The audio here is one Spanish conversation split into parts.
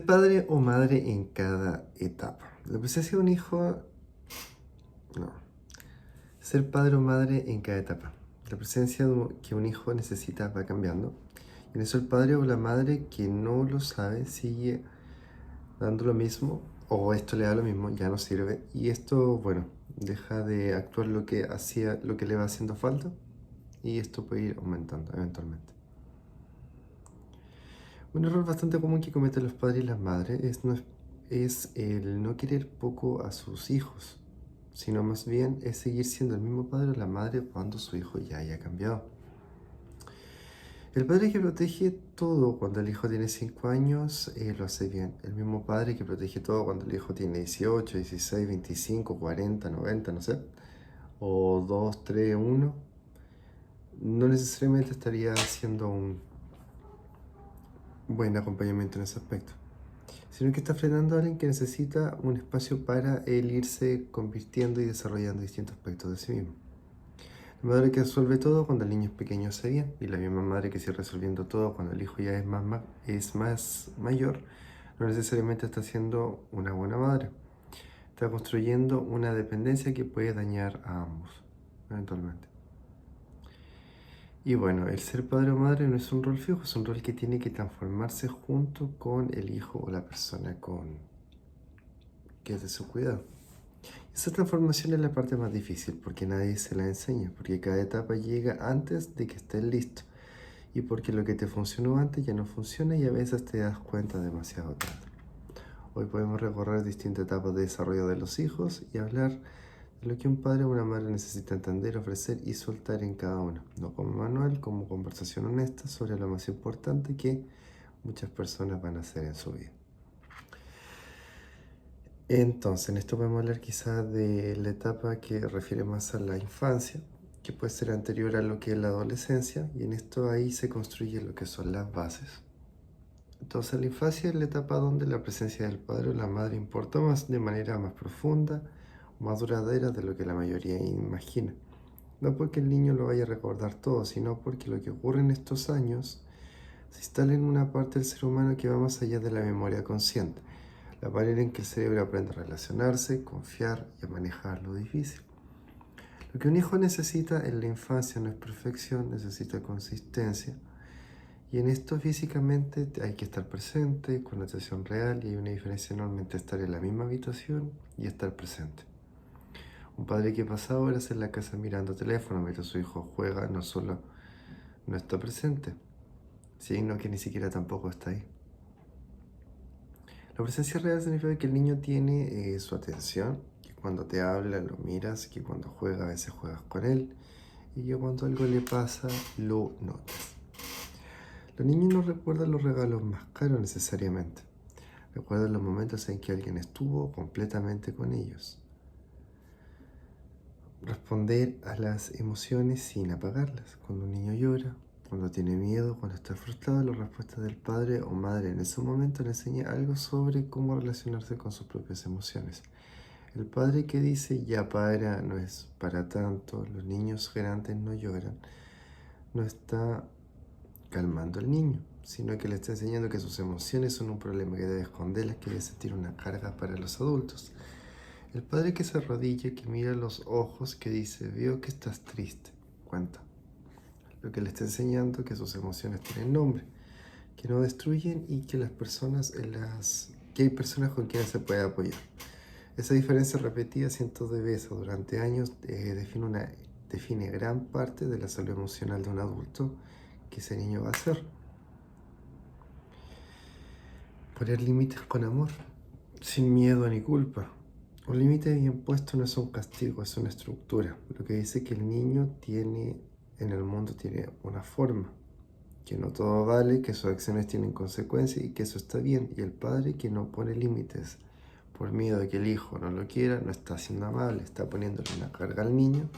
Padre o madre en cada etapa. La presencia de un hijo, no. Ser padre o madre en cada etapa. La presencia que un hijo necesita va cambiando. Y en eso el padre o la madre que no lo sabe sigue dando lo mismo, o esto le da lo mismo, ya no sirve. Y esto, bueno, deja de actuar lo que hacía, lo que le va haciendo falta. Y esto puede ir aumentando eventualmente. Un error bastante común que cometen los padres y las madres es el no querer poco a sus hijos, sino más bien es seguir siendo el mismo padre o la madre cuando su hijo ya haya cambiado. El padre que protege todo cuando el hijo tiene 5 años lo hace bien. El mismo padre que protege todo cuando el hijo tiene 18, 16, 25, 40, 90, no sé, o 2, 3, 1, no necesariamente estaría haciendo un buen acompañamiento en ese aspecto, sino que está frenando a alguien que necesita un espacio para él irse convirtiendo y desarrollando distintos aspectos de sí mismo. La madre que resuelve todo cuando el niño es pequeño hace bien, y la misma madre que sigue resolviendo todo cuando el hijo ya es más mayor, no necesariamente está siendo una buena madre. Está construyendo una dependencia que puede dañar a ambos, eventualmente. Y bueno, el ser padre o madre no es un rol fijo, es un rol que tiene que transformarse junto con el hijo o la persona que es de su cuidado. Esa transformación es la parte más difícil porque nadie se la enseña, porque cada etapa llega antes de que estés listo y porque lo que te funcionó antes ya no funciona y a veces te das cuenta demasiado tarde. Hoy podemos recorrer distintas etapas de desarrollo de los hijos y hablar de lo que un padre o una madre necesita entender, ofrecer y soltar en cada uno, no como manual, como conversación honesta sobre lo más importante que muchas personas van a hacer en su vida. Entonces, en esto podemos hablar quizás de la etapa que refiere más a la infancia, que puede ser anterior a lo que es la adolescencia, y en esto ahí se construye lo que son las bases. Entonces, la infancia es la etapa donde la presencia del padre o la madre importa más de manera más profunda, más duradera de lo que la mayoría imagina. No porque el niño lo vaya a recordar todo, sino porque lo que ocurre en estos años se instala en una parte del ser humano que va más allá de la memoria consciente, la manera en que el cerebro aprende a relacionarse, confiar y a manejar lo difícil. Lo que un hijo necesita en la infancia no es perfección, necesita consistencia. Y en esto físicamente hay que estar presente, con atención real, y hay una diferencia enorme entre estar en la misma habitación y estar presente. Un padre que pasa horas en la casa mirando teléfono mientras su hijo juega no solo no está presente, sino que ni siquiera tampoco está ahí. La presencia real significa que el niño tiene su atención, que cuando te habla lo miras, que cuando juega a veces juegas con él y que cuando algo le pasa lo notas. Los niños no recuerdan los regalos más caros necesariamente, recuerdan los momentos en que alguien estuvo completamente con ellos. Responder a las emociones sin apagarlas. Cuando un niño llora, cuando tiene miedo, cuando está frustrado, la respuesta del padre o madre en ese momento le enseña algo sobre cómo relacionarse con sus propias emociones. El padre que dice ya para, no es para tanto, los niños grandes no lloran, no está calmando al niño, sino que le está enseñando que sus emociones son un problema que debe esconderlas, que debe sentir una carga para los adultos. El padre que se arrodilla, que mira los ojos, que dice, veo que estás triste, cuenta. Lo que le está enseñando que sus emociones tienen nombre, que no destruyen y que que hay personas con quienes se puede apoyar. Esa diferencia repetida cientos de veces durante años define gran parte de la salud emocional de un adulto que ese niño va a ser. Poner límites con amor, sin miedo ni culpa. Un límite bien puesto no es un castigo, es una estructura. Lo que dice que el niño en el mundo tiene una forma, que no todo vale, que sus acciones tienen consecuencias y que eso está bien. Y el padre que no pone límites por miedo de que el hijo no lo quiera, no está siendo amable, está poniéndole una carga al niño,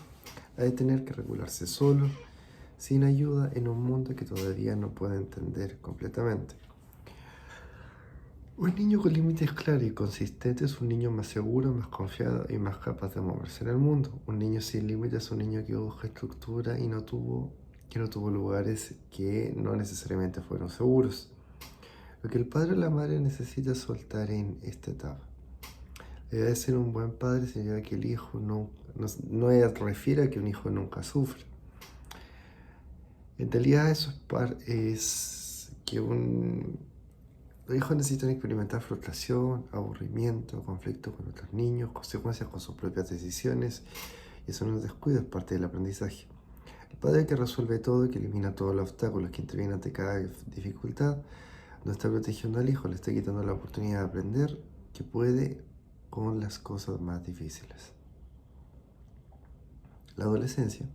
ha de tener que regularse solo, sin ayuda, en un mundo que todavía no puede entender completamente. Un niño con límites claros y consistentes es un niño más seguro, más confiado y más capaz de moverse en el mundo. Un niño sin límites es un niño que busca estructura que no tuvo lugares que no necesariamente fueron seguros. Lo que el padre o la madre necesita soltar en esta etapa. La idea de ser un buen padre significa que el hijo no refiere a que un hijo nunca sufre. En realidad eso es que los hijos necesitan experimentar frustración, aburrimiento, conflicto con otros niños, consecuencias con sus propias decisiones, y eso no es descuido, es parte del aprendizaje. El padre que resuelve todo, que elimina todos los obstáculos, que interviene ante cada dificultad, no está protegiendo al hijo, le está quitando la oportunidad de aprender que puede con las cosas más difíciles. La adolescencia,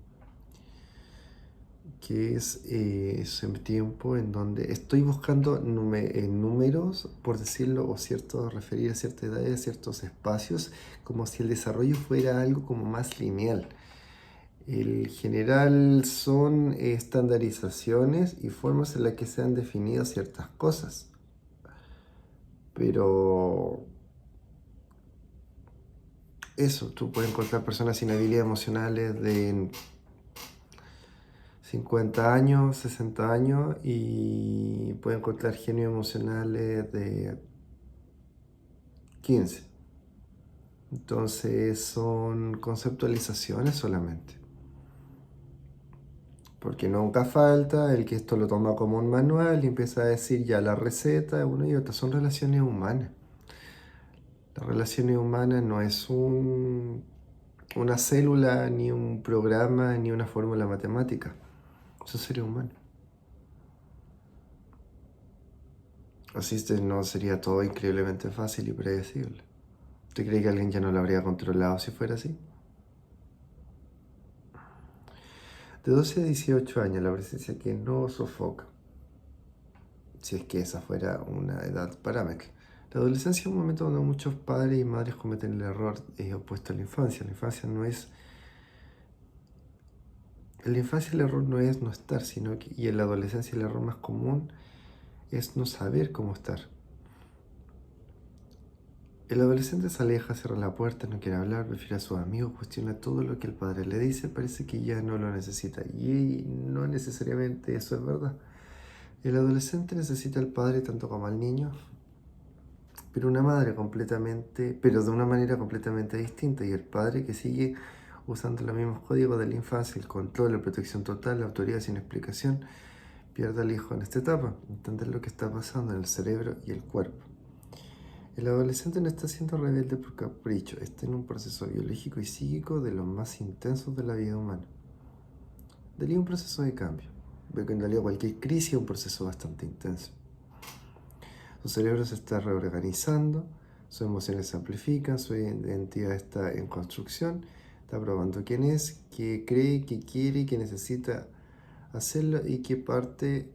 que es ese tiempo en donde estoy buscando números, por decirlo, o referir a cierta edad, a ciertos espacios, como si el desarrollo fuera algo como más lineal. El general son estandarizaciones y formas en las que se han definido ciertas cosas. Pero eso, tú puedes encontrar personas sin habilidades emocionales de 50 años, 60 años y pueden encontrar genios emocionales de 15. Entonces son conceptualizaciones solamente. Porque nunca falta el que esto lo toma como un manual y empieza a decir ya la receta, una y otra. Son relaciones humanas. Las relaciones humanas no es una célula, ni un programa, ni una fórmula matemática. Eso sería humano. Así no sería todo increíblemente fácil y predecible. ¿Usted cree que alguien ya no lo habría controlado si fuera así? De 12 a 18 años, la presencia que no sofoca, si es que esa fuera una edad parámetro. La adolescencia es un momento donde muchos padres y madres cometen el error opuesto a la infancia. La infancia no es... En la infancia el error no es no estar, y en la adolescencia el error más común es no saber cómo estar. El adolescente se aleja, cierra la puerta, no quiere hablar, prefiere a sus amigos, cuestiona todo lo que el padre le dice, parece que ya no lo necesita. Y no necesariamente eso es verdad. El adolescente necesita al padre tanto como al niño, pero pero de una manera completamente distinta. Y el padre que sigue usando los mismos códigos de la infancia, el control, la protección total, la autoridad sin explicación, pierde al hijo en esta etapa, entender lo que está pasando en el cerebro y el cuerpo. El adolescente no está siendo rebelde por capricho, está en un proceso biológico y psíquico de los más intensos de la vida humana. Daría un proceso de cambio. Veo que en realidad cualquier crisis es un proceso bastante intenso. Su cerebro se está reorganizando, sus emociones se amplifican, su identidad está en construcción, está probando quién es, qué cree, qué quiere, qué necesita hacerlo y qué parte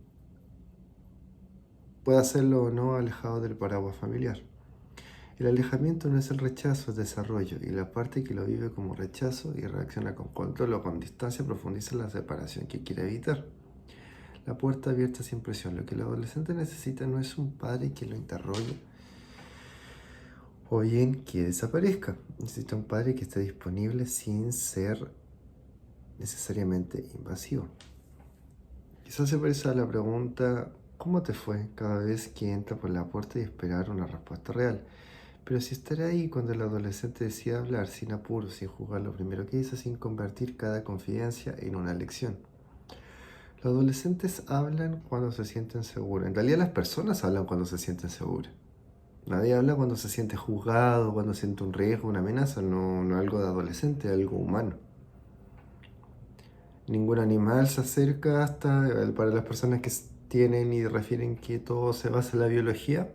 puede hacerlo o no alejado del paraguas familiar. El alejamiento no es el rechazo, es desarrollo, y la parte que lo vive como rechazo y reacciona con control o con distancia profundiza la separación que quiere evitar. La puerta abierta sin presión. Lo que el adolescente necesita no es un padre que lo interrogue o bien que desaparezca. Necesita un padre que esté disponible sin ser necesariamente invasivo. Quizás se parece a la pregunta ¿cómo te fue? Cada vez que entra por la puerta y esperar una respuesta real. Pero si estar ahí cuando el adolescente decide hablar sin apuro, sin juzgar lo primero que dice, sin convertir cada confidencia en una lección. Los adolescentes hablan cuando se sienten seguros. En realidad las personas hablan cuando se sienten seguras. Nadie habla cuando se siente juzgado, cuando siente un riesgo, una amenaza, no algo de adolescente, algo humano. Ningún animal se acerca para las personas que tienen y refieren que todo se basa en la biología,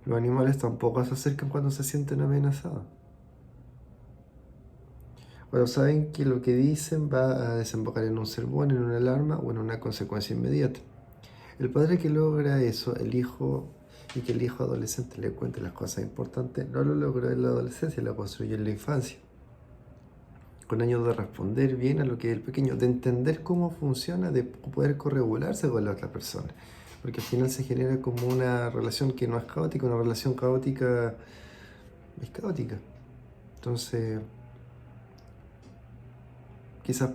los animales tampoco se acercan cuando se sienten amenazados. Cuando saben que lo que dicen va a desembocar en un sermón, en una alarma o en una consecuencia inmediata. El padre que logra eso, y que el hijo adolescente le cuente las cosas importantes, no lo logró en la adolescencia, lo construyó en la infancia. Con años de responder bien a lo que es el pequeño, de entender cómo funciona, de poder corregularse con la otra persona. Porque al final se genera como una relación que no es caótica, una relación caótica es caótica. Entonces, quizás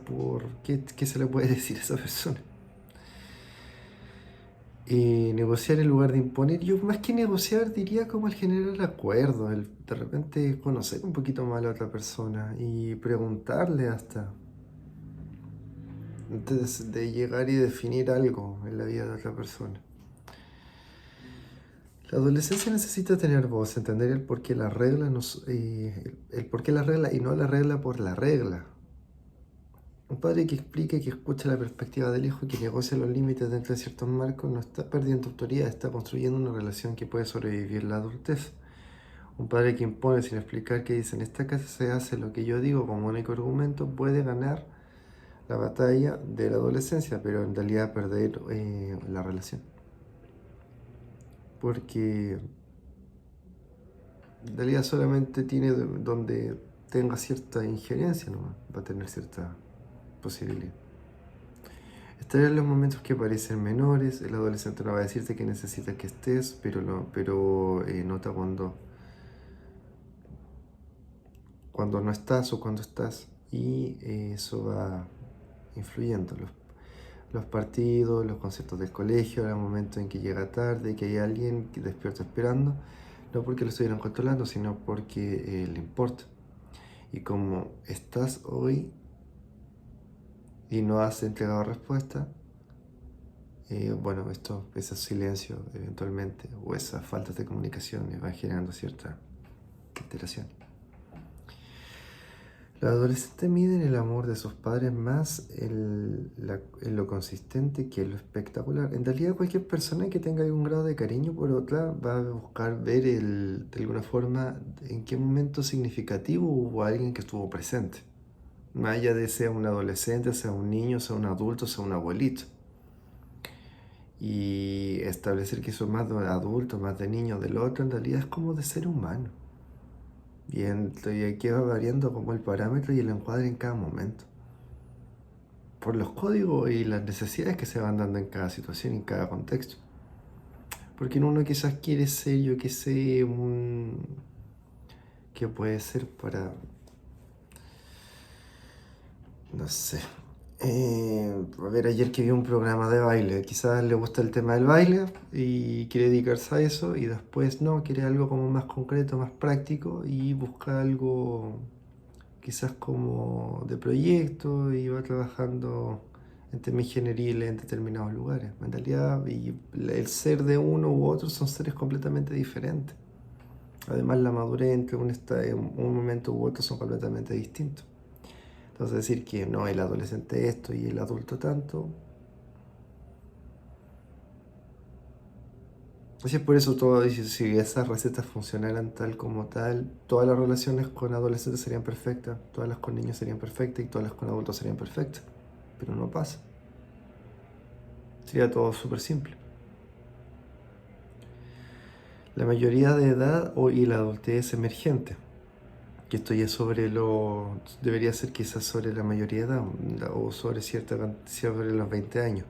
¿qué se le puede decir a esa persona? negociar en lugar de imponer. Yo más que negociar diría como el generar acuerdos, el de repente conocer un poquito más a la otra persona y preguntarle hasta antes de llegar y definir algo en la vida de otra persona. La adolescencia necesita tener voz, entender el por qué la regla, el por qué la regla y no la regla por la regla. Un padre que explique, que escuche la perspectiva del hijo y que negocie los límites dentro de ciertos marcos no está perdiendo autoridad, está construyendo una relación que puede sobrevivir la adultez. Un padre que impone sin explicar, que dice en esta casa se hace lo que yo digo como único argumento, puede ganar la batalla de la adolescencia, pero en realidad perder la relación. Porque en realidad solamente tiene donde tenga cierta injerencia, ¿no? Va a tener cierta posibilidad. Estar en los momentos que parecen menores, el adolescente no va a decirte que necesita que estés, pero nota cuando no estás o cuando estás, y eso va influyendo. Los partidos, los conciertos del colegio, el momento en que llega tarde, que hay alguien que despierta esperando, no porque lo estuvieran controlando, sino porque le importa. Y como estás hoy y no has entregado respuesta, bueno, esos silencios eventualmente o esas faltas de comunicación van generando cierta alteración. Los adolescentes miden el amor de sus padres más en lo consistente que en lo espectacular. En realidad, cualquier persona que tenga algún grado de cariño por otra va a buscar ver de alguna forma en qué momento significativo hubo alguien que estuvo presente. Más allá de sea un adolescente, sea un niño, sea un adulto, sea un abuelito. Y establecer que eso es más de adulto, más de niño del otro, en realidad es como de ser humano. Y aquí va variando como el parámetro y el encuadre en cada momento. Por los códigos y las necesidades que se van dando en cada situación, en cada contexto. Porque en uno quizás quiere ser, yo que sé, ¿qué puede ser para? No sé. A ver, ayer que vi un programa de baile, quizás le gusta el tema del baile y quiere dedicarse a eso y después no, quiere algo como más concreto, más práctico y busca algo quizás como de proyecto y va trabajando en temas ingenieriles en determinados lugares. En realidad, y el ser de uno u otro son seres completamente diferentes. Además, la madurez entre en un momento u otro son completamente distintos. Entonces decir que no, el adolescente esto y el adulto tanto. Así por eso todo dice, si esas recetas funcionaran tal como tal, todas las relaciones con adolescentes serían perfectas, todas las con niños serían perfectas y todas las con adultos serían perfectas. Pero no pasa. Sería todo súper simple. La mayoría de edad y la adultez emergente. Que esto ya debería ser quizás sobre la mayoría de edad o sobre los 20 años.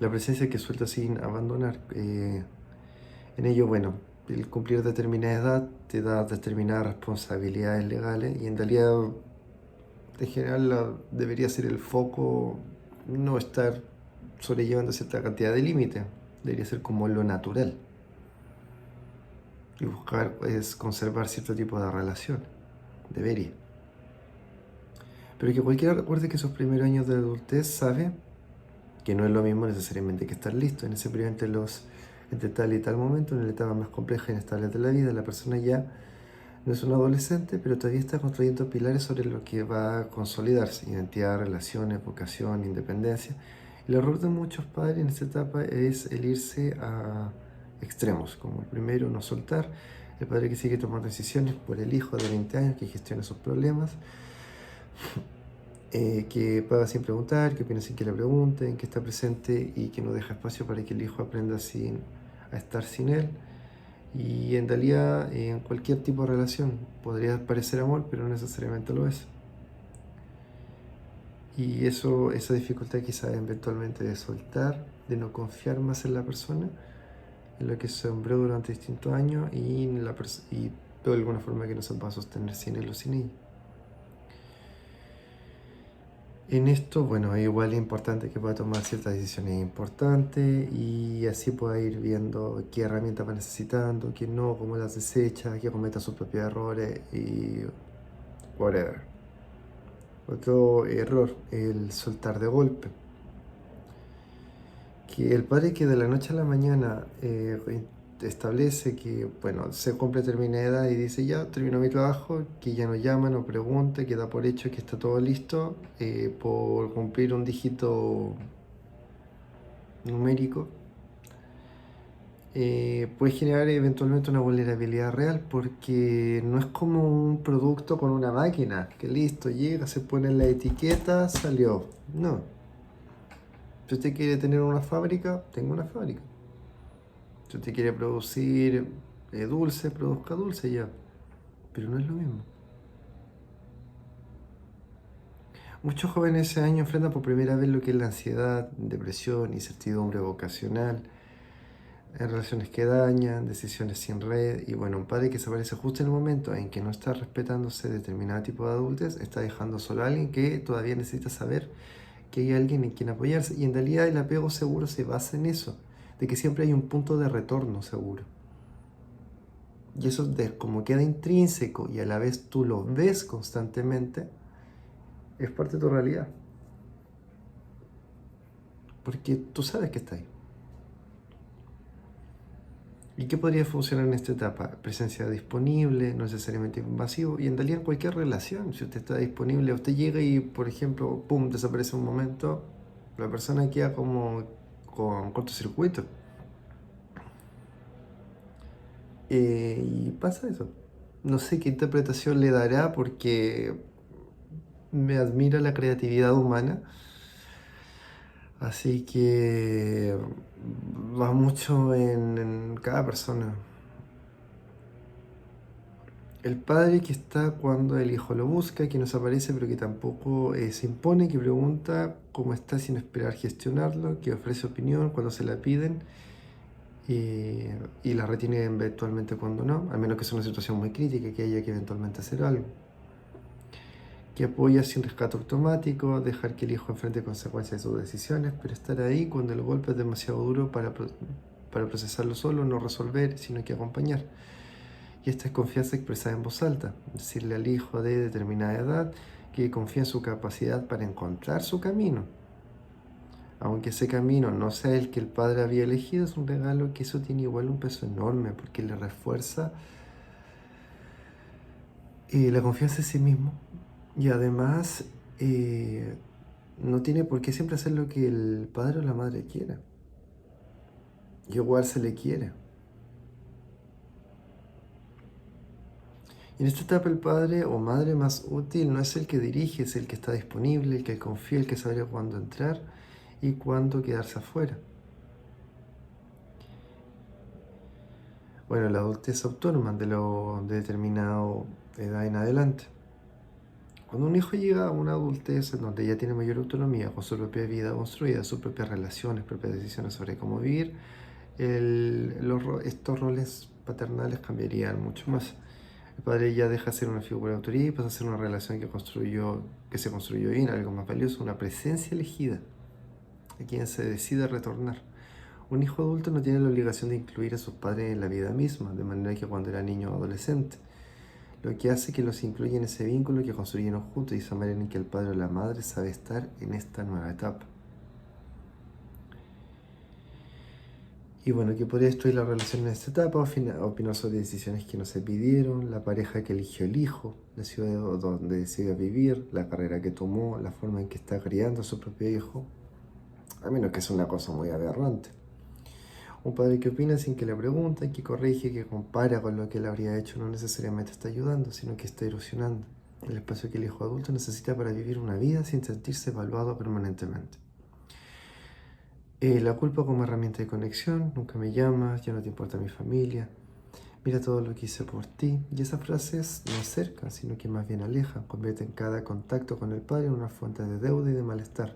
La presencia que suelta sin abandonar. En ello, bueno, el cumplir determinada edad te da determinadas responsabilidades legales y en realidad, en general, debería ser el foco no estar sobrellevando cierta cantidad de límites. Debería ser como lo natural. Y buscar es conservar cierto tipo de relación. Debería. Pero que cualquiera recuerde que esos primeros años de adultez sabe que no es lo mismo necesariamente que estar listo. En ese periodo entre tal y tal momento, en la etapa más compleja e inestable de la vida, la persona ya no es un adolescente, pero todavía está construyendo pilares sobre lo que va a consolidarse: identidad, relaciones, vocación, independencia. El error de muchos padres en esta etapa es el irse a extremos, como el primero, no soltar. El padre que sigue tomando decisiones por el hijo de 20 años que gestiona sus problemas, que paga sin preguntar, que opina sin que le pregunten, que está presente y que no deja espacio para que el hijo aprenda a estar sin él. Y en realidad, en cualquier tipo de relación podría parecer amor, pero no necesariamente lo es. Y esa dificultad quizás eventualmente de soltar, de no confiar más en la persona, en lo que se sembró durante distintos años y de alguna forma que no se va a sostener sin él o sin ella. En esto, bueno, igual es importante que pueda tomar ciertas decisiones importantes y así pueda ir viendo qué herramientas va necesitando, qué no, cómo las desecha, que cometa sus propios errores y whatever. Otro error, el soltar de golpe. Que el padre que de la noche a la mañana establece que, bueno, se cumple determinada edad y dice, ya, terminó mi trabajo, que ya no llama, no pregunta, que da por hecho que está todo listo, por cumplir un dígito numérico, puede generar eventualmente una vulnerabilidad real porque no es como un producto con una máquina, que listo, llega, se pone en la etiqueta, salió. No. Si usted quiere tener una fábrica, tenga una fábrica. Si usted quiere producir dulce, produzca dulce ya. Pero no es lo mismo. Muchos jóvenes ese año enfrentan por primera vez lo que es la ansiedad, depresión, incertidumbre vocacional, en relaciones que dañan, decisiones sin red y bueno, un padre que se aparece justo en el momento en que no está respetándose determinado tipo de adultez, está dejando solo a alguien que todavía necesita saber que hay alguien en quien apoyarse y en realidad el apego seguro se basa en eso, de que siempre hay un punto de retorno seguro. Y eso como queda intrínseco y a la vez tú lo ves constantemente, es parte de tu realidad. Porque tú sabes que está ahí. ¿Y qué podría funcionar en esta etapa? Presencia disponible, no necesariamente invasivo, y en realidad en cualquier relación, si usted está disponible, usted llega y, por ejemplo, pum, desaparece un momento, la persona queda como con cortocircuito. Y pasa eso. No sé qué interpretación le dará porque me admira la creatividad humana, así que va mucho en cada persona. El padre que está cuando el hijo lo busca, que no se aparece pero que tampoco se impone, que pregunta cómo está sin esperar gestionarlo, que ofrece opinión cuando se la piden y la retiene eventualmente cuando no, a menos que sea una situación muy crítica que haya que eventualmente hacer algo. Que apoya sin rescate automático, dejar que el hijo enfrente consecuencias de sus decisiones, pero estar ahí cuando el golpe es demasiado duro para procesarlo solo, no resolver, sino que acompañar. Y esta es confianza expresada en voz alta, decirle al hijo de determinada edad que confía en su capacidad para encontrar su camino. Aunque ese camino no sea el que el padre había elegido, es un regalo que eso tiene igual un peso enorme porque le refuerza la confianza en sí mismo y además no tiene por qué siempre hacer lo que el padre o la madre quiera. Y igual se le quiere. Y en esta etapa el padre o madre más útil no es el que dirige, es el que está disponible, el que confía, el que sabe cuándo entrar y cuándo quedarse afuera. Bueno, la adultez autónoma de determinada edad en adelante. Cuando un hijo llega a una adultez en donde ya tiene mayor autonomía, con su propia vida construida, sus propias relaciones, propias decisiones sobre cómo vivir, estos roles paternales cambiarían mucho más. El padre ya deja de ser una figura de autoridad y pasa a ser una relación que se construyó bien, algo más valioso, una presencia elegida, a quien se decide retornar. Un hijo adulto no tiene la obligación de incluir a sus padres en la vida misma, de manera que cuando era niño o adolescente, lo que hace que los incluya en ese vínculo que construyeron juntos y esa manera en que el padre o la madre sabe estar en esta nueva etapa. Y bueno, que podría destruir la relación en esta etapa, opinar sobre decisiones que no se pidieron, la pareja que eligió el hijo, la ciudad donde decidió vivir, la carrera que tomó, la forma en que está criando a su propio hijo, a menos que sea una cosa muy aberrante. Un padre que opina sin que le pregunten, que corrige, que compara con lo que él habría hecho, no necesariamente está ayudando, sino que está erosionando el espacio que el hijo adulto necesita para vivir una vida sin sentirse evaluado permanentemente. La culpa como herramienta de conexión, nunca me llamas, ya no te importa mi familia, mira todo lo que hice por ti. Y esas frases no acercan, sino que más bien alejan, convierten cada contacto con el padre en una fuente de deuda y de malestar.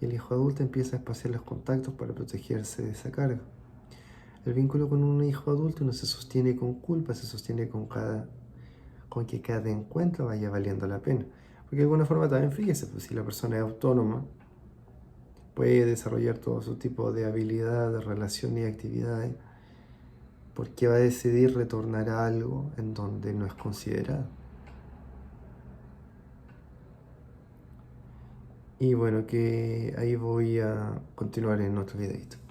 Y el hijo adulto empieza a espaciar los contactos para protegerse de esa carga. El vínculo con un hijo adulto no se sostiene con culpa, se sostiene con que cada encuentro vaya valiendo la pena. Porque de alguna forma también fíjese, pues si la persona es autónoma, puede desarrollar todo su tipo de habilidades, relaciones y actividades, ¿por qué va a decidir retornar a algo en donde no es considerado? Y bueno, que ahí voy a continuar en otro videito.